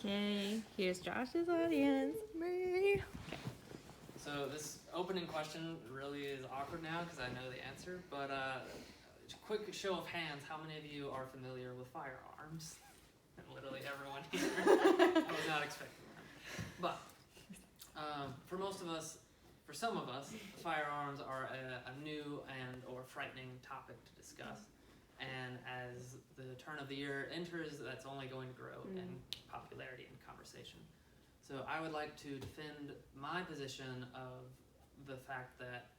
Okay, here's Josh's audience. Me. Okay. So this opening question really is awkward now because I know the answer, but quick show of hands, how many of you are familiar with firearms? And literally everyone here. I was not expecting that. But for most of us, for some of us, firearms are a new and or frightening topic to discuss. And as the turn of the year enters, that's only going to grow in popularity and conversation. So I would like to defend my position of the fact that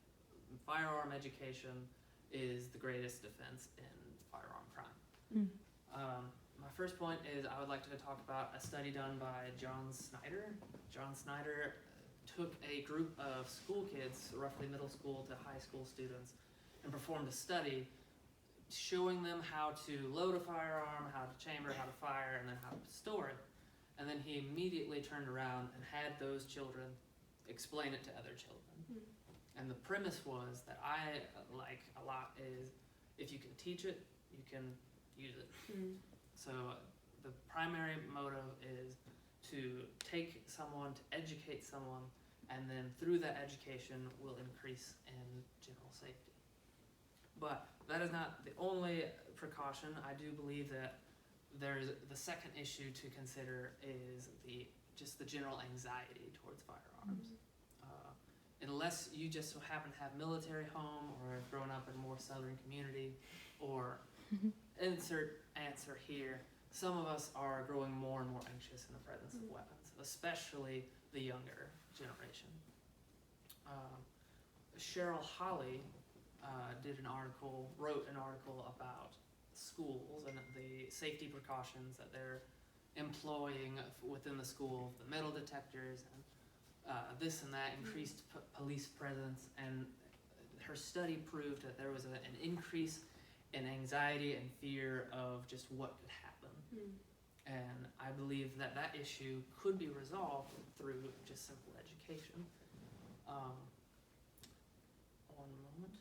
firearm education is the greatest defense in firearm crime. My first point is I would like to talk about a study done by John Snyder. John Snyder took a group of school kids, roughly middle school to high school students, and performed a study showing them how to load a firearm, how to chamber, how to fire, and then how to store it. And then he immediately turned around and had those children explain it to other children. And the premise was that I like a lot is if you can teach it, you can use it. So the primary motive is to take someone, to educate someone, and then through that education will increase in general safety. But that is not the only precaution. I do believe that there's the second issue to consider is just the general anxiety towards firearms. Unless you just so happen to have military home or have grown up in a more southern community or insert answer here, some of us are growing more and more anxious in the presence of weapons, especially the younger generation. Cheryl Holly wrote an article about schools and the safety precautions that they're employing within the school, the metal detectors and this and that, increased police presence, and her study proved that there was an increase in anxiety and fear of just what could happen. And I believe that that issue could be resolved through just simple education. One moment.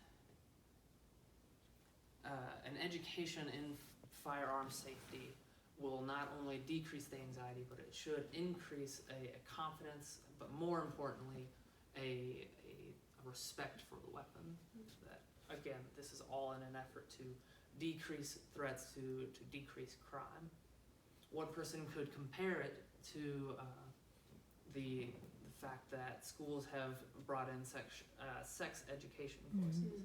An education in firearm safety will not only decrease the anxiety, but it should increase a confidence, but more importantly, a respect for the weapon. That, again, this is all in an effort to decrease threats, to decrease crime. One person could compare it to the fact that schools have brought in sex education courses.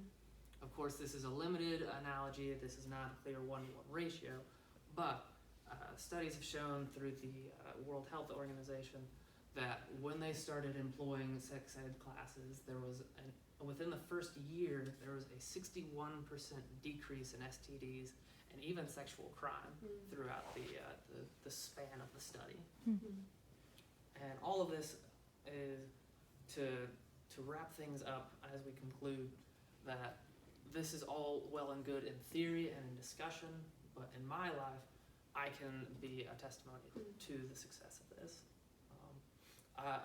Of course, this is a limited analogy. This is not a clear 1-to-1 ratio, but studies have shown through the World Health Organization that when they started employing sex ed classes, there was within the first year, there was a 61% decrease in STDs and even sexual crime throughout the span of the study. And all of this is to wrap things up as we conclude that this is all well and good in theory and in discussion, but in my life, I can be a testimony to the success of this.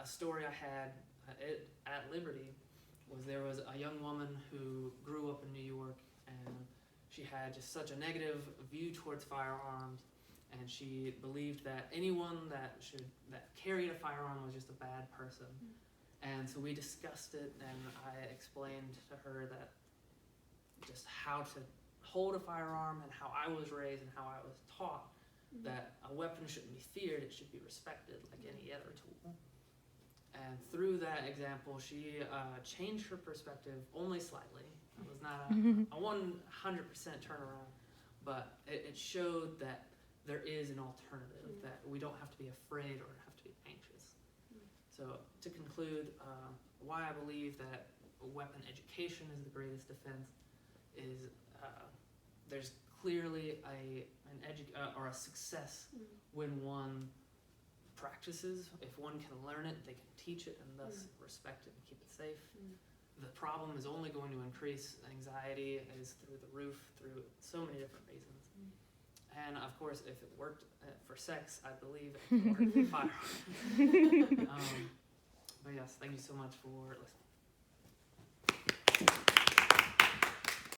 A story I had at Liberty was there was a young woman who grew up in New York, and she had just such a negative view towards firearms, and she believed that anyone that carried a firearm was just a bad person. And so we discussed it, and I explained to her that just how to hold a firearm and how I was raised and how I was taught that a weapon shouldn't be feared, it should be respected like any other tool. And through that example, she changed her perspective only slightly. It was not a 100% turnaround, but it showed that there is an alternative, that we don't have to be afraid or have to be anxious. So to conclude, why I believe that weapon education is the greatest defense is there's clearly a success when one practices. If one can learn it, they can teach it and thus respect it and keep it safe. The problem is only going to increase. Anxiety is through the roof, through so many different reasons. And of course, if it worked for sex, I believe it can work for firearms. But yes, thank you so much for listening.